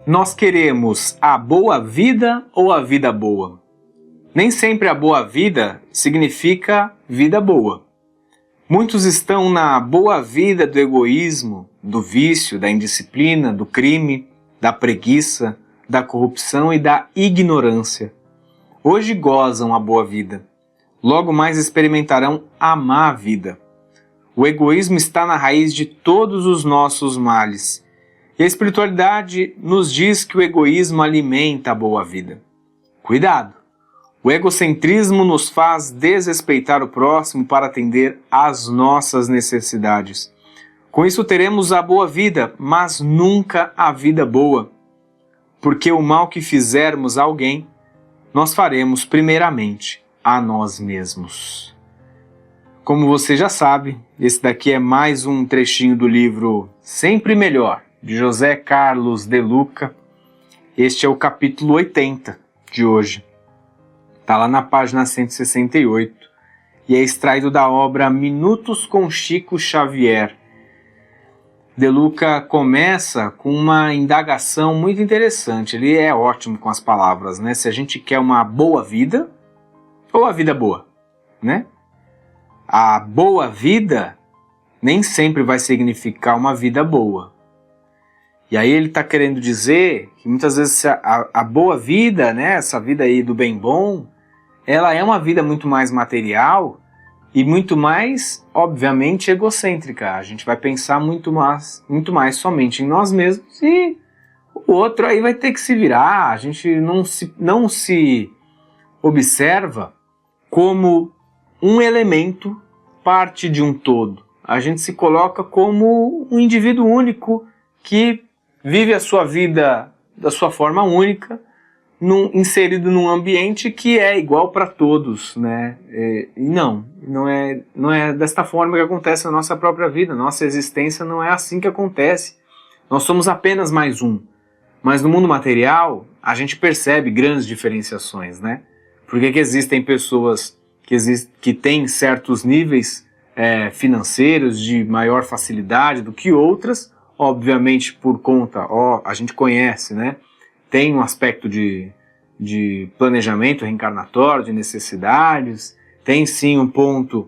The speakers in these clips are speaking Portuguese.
Nós queremos a boa vida ou a vida boa? Nem sempre a boa vida significa vida boa. Muitos estão na boa vida do egoísmo, do vício, da indisciplina, do crime, da preguiça, da corrupção e da ignorância. Hoje gozam a boa vida. Logo mais experimentarão a má vida. O egoísmo está na raiz de todos os nossos males. E a espiritualidade nos diz que o egoísmo alimenta a boa vida. Cuidado! O egocentrismo nos faz desrespeitar o próximo para atender às nossas necessidades. Com isso teremos a boa vida, mas nunca a vida boa. Porque o mal que fizermos a alguém, nós faremos primeiramente a nós mesmos. Como você já sabe, esse daqui é mais um trechinho do livro Sempre Melhor, de José Carlos de Luca. Este é o capítulo 80 de hoje. Está lá na página 168 e é extraído da obra Minutos com Chico Xavier. De Luca começa com uma indagação muito interessante. Ele é ótimo com as palavras, né? Se a gente quer uma boa vida ou a vida boa, né? A boa vida nem sempre vai significar uma vida boa. E aí ele está querendo dizer que muitas vezes a boa vida, né, essa vida aí do bem bom, ela é uma vida muito mais material e muito mais, obviamente, egocêntrica. A gente vai pensar muito mais somente em nós mesmos e o outro aí vai ter que se virar. A gente não se observa como um elemento, parte de um todo. A gente se coloca como um indivíduo único que vive a sua vida da sua forma única, inserido num ambiente que é igual para todos, né? E não é desta forma que acontece na nossa própria vida. Nossa existência não é assim que acontece. Nós somos apenas mais um. Mas no mundo material, a gente percebe grandes diferenciações, né? Por que existem pessoas que têm certos níveis financeiros de maior facilidade do que outras? Obviamente por conta, a gente conhece, né? Tem um aspecto de planejamento reencarnatório, de necessidades, tem sim um ponto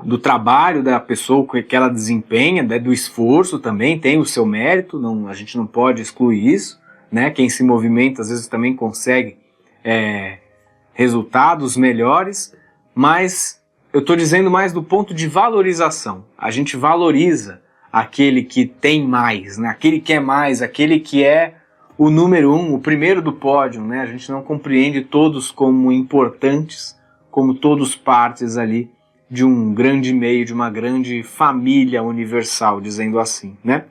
do trabalho da pessoa que ela desempenha, né, do esforço também, tem o seu mérito, a gente não pode excluir isso, né? Quem se movimenta às vezes também consegue resultados melhores, mas eu estou dizendo mais do ponto de valorização. A gente valoriza aquele que tem mais, né? Aquele que é mais, aquele que é o número um, o primeiro do pódio, né? A gente não compreende todos como importantes, como todos partes ali de um grande meio, de uma grande família universal, dizendo assim, né?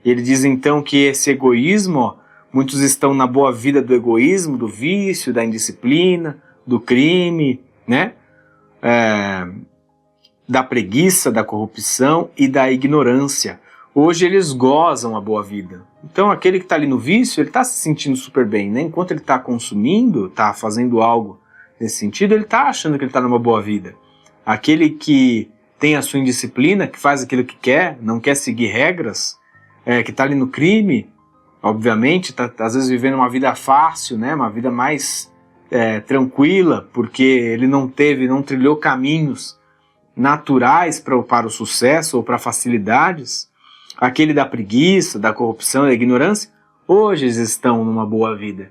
Ele diz então que esse egoísmo, muitos estão na boa vida do egoísmo, do vício, da indisciplina, do crime, né? Da preguiça, da corrupção e da ignorância. Hoje eles gozam a boa vida. Então aquele que está ali no vício, ele está se sentindo super bem, né? Enquanto ele está consumindo, está fazendo algo nesse sentido, ele está achando que ele está numa boa vida. Aquele que tem a sua indisciplina, que faz aquilo que quer, não quer seguir regras, que está ali no crime, obviamente, está às vezes vivendo uma vida fácil, né? Uma vida mais tranquila, porque ele não trilhou caminhos naturais para o sucesso ou para facilidades. Aquele da preguiça, da corrupção e da ignorância, hoje eles estão numa boa vida.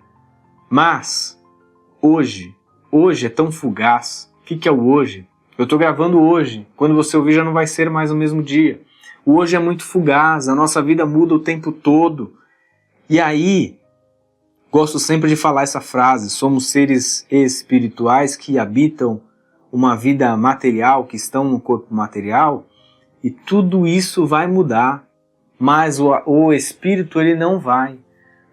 Mas, hoje é tão fugaz. O que é o hoje? Eu estou gravando hoje. Quando você ouvir já não vai ser mais o mesmo dia. O hoje é muito fugaz, a nossa vida muda o tempo todo. E aí, gosto sempre de falar essa frase, somos seres espirituais que habitam uma vida material, que estão no corpo material, e tudo isso vai mudar. Mas o espírito ele não vai.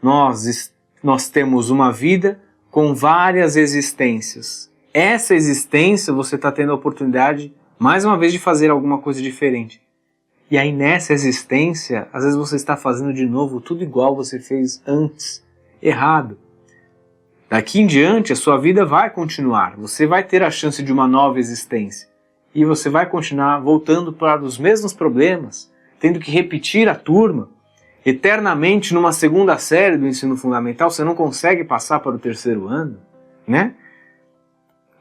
Nós temos uma vida com várias existências. Essa existência você está tendo a oportunidade, mais uma vez, de fazer alguma coisa diferente. E aí nessa existência, às vezes você está fazendo de novo tudo igual você fez antes, errado. Daqui em diante a sua vida vai continuar, você vai ter a chance de uma nova existência. E você vai continuar voltando para os mesmos problemas, tendo que repetir a turma. eternamente numa segunda série do ensino fundamental, você não consegue passar para o terceiro ano, né?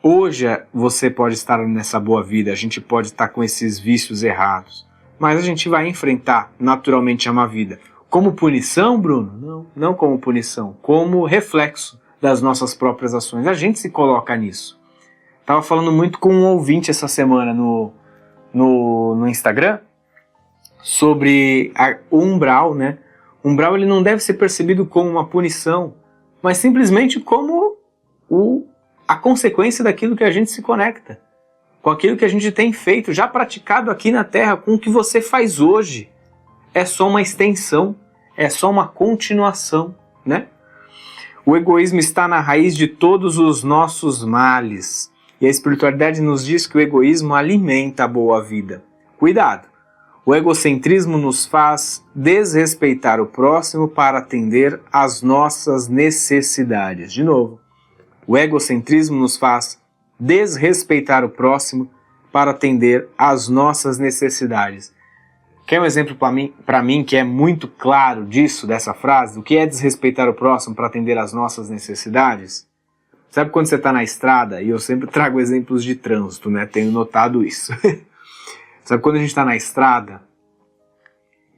Hoje você pode estar nessa boa vida, a gente pode estar com esses vícios errados, mas a gente vai enfrentar naturalmente a má vida. Como punição, Bruno? Não como punição, como reflexo das nossas próprias ações. A gente se coloca nisso. Estava falando muito com um ouvinte essa semana no Instagram sobre o umbral, né? O umbral ele não deve ser percebido como uma punição, mas simplesmente como a consequência daquilo que a gente se conecta, com aquilo que a gente tem feito, já praticado aqui na Terra, com o que você faz hoje. É só uma extensão, é só uma continuação, né? O egoísmo está na raiz de todos os nossos males. E a espiritualidade nos diz que o egoísmo alimenta a boa vida. Cuidado! O egocentrismo nos faz desrespeitar o próximo para atender às nossas necessidades. De novo, o egocentrismo nos faz desrespeitar o próximo para atender às nossas necessidades. Quer um exemplo para mim que é muito claro disso, dessa frase? O que é desrespeitar o próximo para atender às nossas necessidades? Sabe quando você está na estrada, e eu sempre trago exemplos de trânsito, né? Tenho notado isso. Sabe quando a gente está na estrada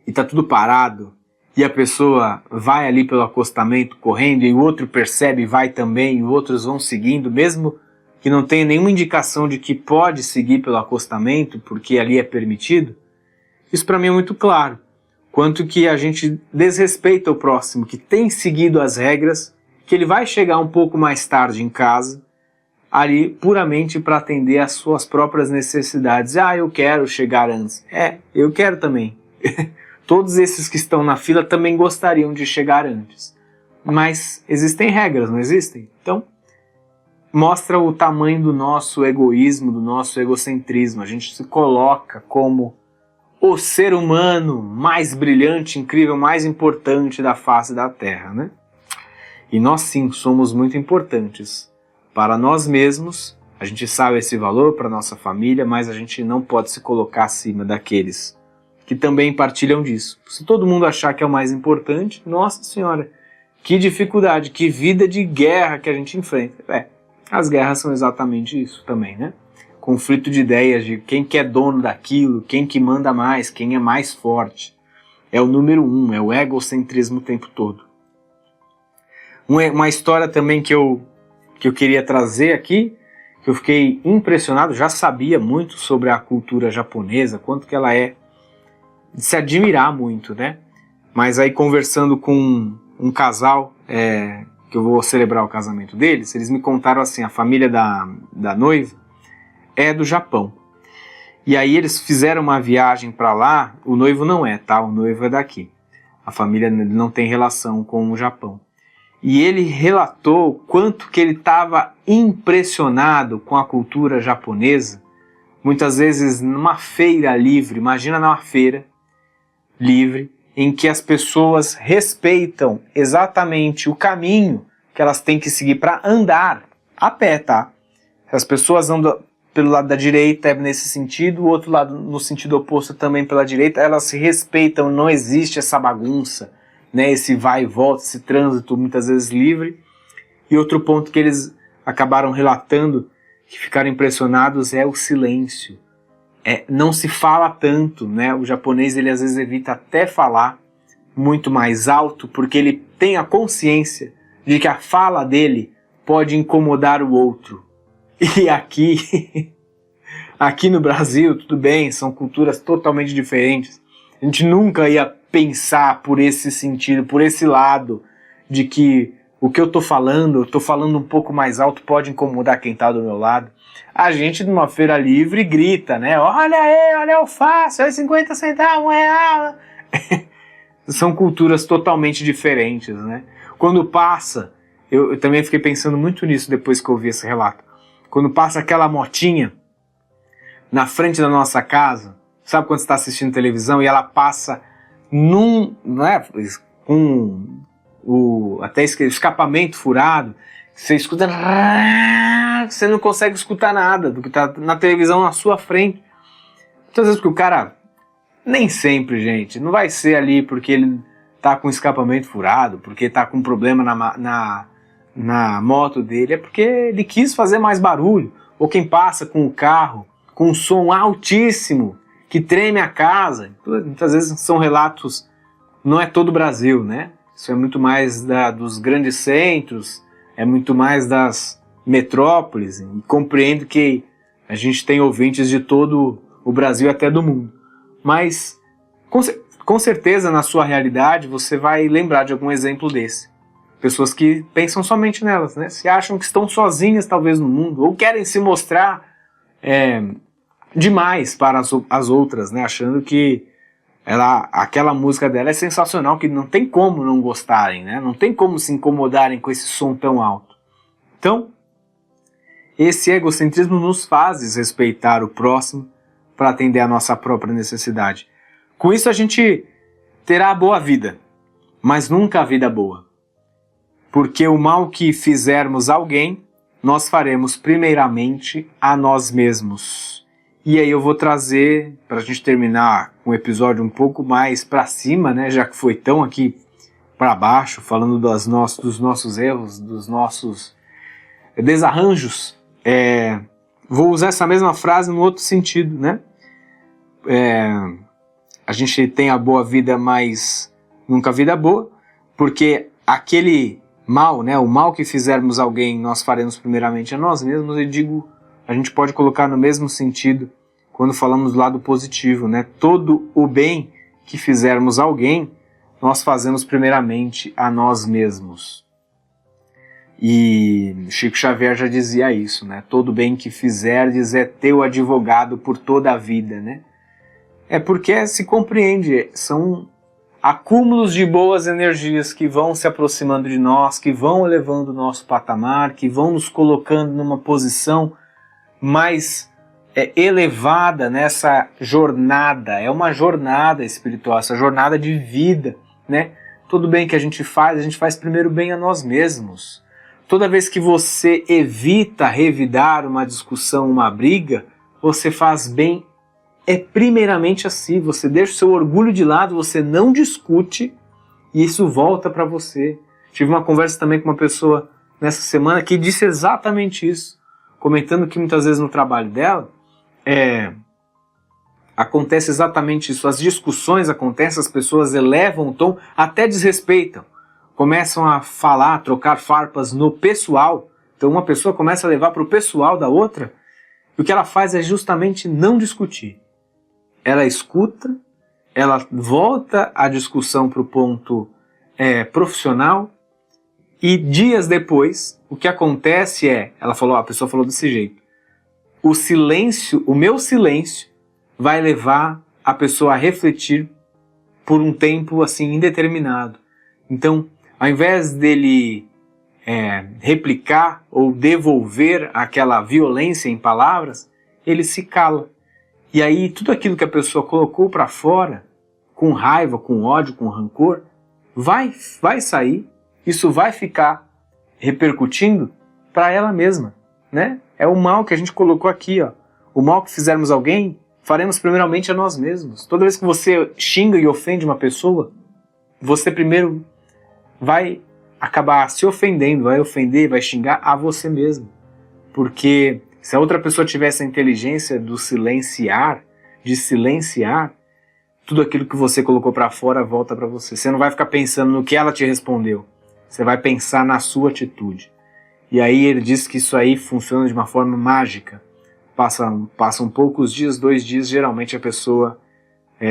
e está tudo parado e a pessoa vai ali pelo acostamento correndo e o outro percebe e vai também e outros vão seguindo, mesmo que não tenha nenhuma indicação de que pode seguir pelo acostamento porque ali é permitido? Isso para mim é muito claro. Quanto que a gente desrespeita o próximo, que tem seguido as regras, que ele vai chegar um pouco mais tarde em casa, ali puramente para atender às suas próprias necessidades. Ah, eu quero chegar antes. Eu quero também. Todos esses que estão na fila também gostariam de chegar antes. Mas existem regras, não existem? Então, mostra o tamanho do nosso egoísmo, do nosso egocentrismo. A gente se coloca como o ser humano mais brilhante, incrível, mais importante da face da Terra, né? E nós sim somos muito importantes para nós mesmos. A gente sabe esse valor para nossa família, mas a gente não pode se colocar acima daqueles que também partilham disso. Se todo mundo achar que é o mais importante, nossa senhora, que dificuldade, que vida de guerra que a gente enfrenta. As guerras são exatamente isso também, né? Conflito de ideias de quem que é dono daquilo, quem que manda mais, quem é mais forte. É o número 1, é o egocentrismo o tempo todo. Uma história também que eu queria trazer aqui, que eu fiquei impressionado, já sabia muito sobre a cultura japonesa, quanto que ela é de se admirar muito, né? Mas aí conversando com um casal, que eu vou celebrar o casamento deles, eles me contaram assim, a família da noiva é do Japão. E aí eles fizeram uma viagem para lá, o noivo não é, tá? O noivo é daqui. A família não tem relação com o Japão. E ele relatou quanto que ele estava impressionado com a cultura japonesa, muitas vezes numa feira livre, imagina numa feira livre, em que as pessoas respeitam exatamente o caminho que elas têm que seguir para andar a pé, tá? Se as pessoas andam pelo lado da direita é nesse sentido, o outro lado no sentido oposto também pela direita, elas se respeitam, não existe essa bagunça, né, esse vai e volta, esse trânsito muitas vezes livre. E outro ponto que eles acabaram relatando, que ficaram impressionados, é o silêncio. Não se fala tanto, né? O japonês ele às vezes evita até falar muito mais alto, porque ele tem a consciência de que a fala dele pode incomodar o outro. E aqui no Brasil, tudo bem, são culturas totalmente diferentes. A gente nunca ia pensar por esse sentido, por esse lado, de que o que eu tô falando um pouco mais alto, pode incomodar quem tá do meu lado. A gente numa feira livre grita, né? Olha aí, olha a alface, olha 50 centavos, R$1. São culturas totalmente diferentes, né? Quando passa, eu também fiquei pensando muito nisso depois que eu ouvi esse relato. Quando passa aquela motinha na frente da nossa casa, sabe quando você está assistindo televisão e ela passa com até escapamento furado, você escuta, você não consegue escutar nada do que está na televisão na sua frente. Muitas vezes porque o cara, nem sempre, gente, não vai ser ali porque ele está com escapamento furado, porque está com problema na moto dele, é porque ele quis fazer mais barulho. Ou quem passa com o carro com um som altíssimo, que treme a casa. Muitas vezes são relatos, não é todo o Brasil, né? Isso é muito mais dos grandes centros, é muito mais das metrópoles. E compreendo que a gente tem ouvintes de todo o Brasil, até do mundo. Mas, com certeza, na sua realidade, você vai lembrar de algum exemplo desse. Pessoas que pensam somente nelas, né? Se acham que estão sozinhas, talvez, no mundo, ou querem se mostrar demais para as outras, né? Achando que aquela música dela é sensacional, que não tem como não gostarem, né? Não tem como se incomodarem com esse som tão alto. Então, esse egocentrismo nos faz desrespeitar o próximo para atender a nossa própria necessidade. Com isso a gente terá a boa vida, mas nunca a vida boa. Porque o mal que fizermos a alguém, nós faremos primeiramente a nós mesmos. E aí eu vou trazer, para a gente terminar um episódio um pouco mais para cima, né, já que foi tão aqui para baixo, falando dos nossos erros, dos nossos desarranjos, vou usar essa mesma frase no outro sentido, né? A gente tem a boa vida, mas nunca a vida boa, porque aquele mal, né, o mal que fizermos a alguém, nós faremos primeiramente a nós mesmos. Eu digo, a gente pode colocar no mesmo sentido quando falamos do lado positivo, né? Todo o bem que fizermos a alguém, nós fazemos primeiramente a nós mesmos. E Chico Xavier já dizia isso, né? Todo bem que fizerdes é teu advogado por toda a vida, né? É porque se compreende, são acúmulos de boas energias que vão se aproximando de nós, que vão elevando o nosso patamar, que vão nos colocando numa posição mais elevada nessa jornada. É uma jornada espiritual, essa jornada de vida, né? Todo bem que a gente faz primeiro bem a nós mesmos. Toda vez que você evita revidar uma discussão, uma briga, você faz bem primeiramente a si. Você deixa o seu orgulho de lado, você não discute e isso volta para você. Tive uma conversa também com uma pessoa nessa semana que disse exatamente isso, comentando que muitas vezes no trabalho dela acontece exatamente isso. As discussões acontecem, as pessoas elevam o tom, até desrespeitam. Começam a falar, trocar farpas no pessoal. Então uma pessoa começa a levar para o pessoal da outra, e o que ela faz é justamente não discutir. Ela escuta, ela volta a discussão para o ponto profissional, e dias depois, o que acontece a pessoa falou desse jeito: o silêncio, o meu silêncio, vai levar a pessoa a refletir por um tempo assim indeterminado. Então, ao invés dele replicar ou devolver aquela violência em palavras, ele se cala. E aí tudo aquilo que a pessoa colocou para fora, com raiva, com ódio, com rancor, vai sair. Isso vai ficar repercutindo para ela mesma, né? É o mal que a gente colocou aqui, ó. O mal que fizermos a alguém, faremos primeiramente a nós mesmos. Toda vez que você xinga e ofende uma pessoa, você primeiro vai acabar se ofendendo, vai ofender, vai xingar a você mesmo. Porque se a outra pessoa tivesse a inteligência de silenciar, tudo aquilo que você colocou para fora volta para você. Você não vai ficar pensando no que ela te respondeu. Você vai pensar na sua atitude. E aí ele diz que isso aí funciona de uma forma mágica. Passam poucos dias, 2 dias, geralmente a pessoa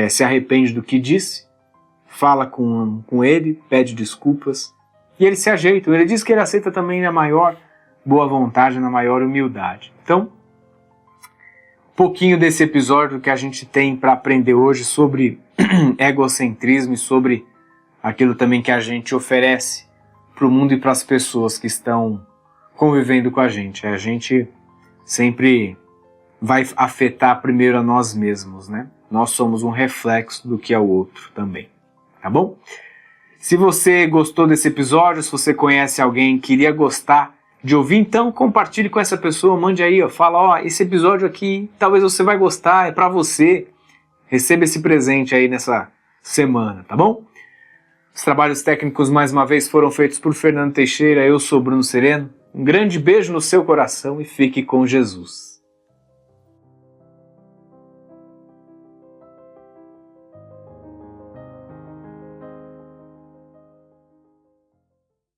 se arrepende do que disse, fala com ele, pede desculpas, e eles se ajeitam. Ele diz que ele aceita também na maior boa vontade, na maior humildade. Então, um pouquinho desse episódio que a gente tem para aprender hoje sobre egocentrismo e sobre aquilo também que a gente oferece para o mundo e para as pessoas que estão convivendo com a gente. A gente sempre vai afetar primeiro a nós mesmos, né? Nós somos um reflexo do que é o outro também, tá bom? Se você gostou desse episódio, se você conhece alguém que iria gostar de ouvir, então compartilhe com essa pessoa, mande aí, ó, fala, ó, esse episódio aqui, talvez você vai gostar, é para você. Receba esse presente aí nessa semana, tá bom? Os trabalhos técnicos mais uma vez foram feitos por Fernando Teixeira, eu sou Bruno Sereno. Um grande beijo no seu coração e fique com Jesus.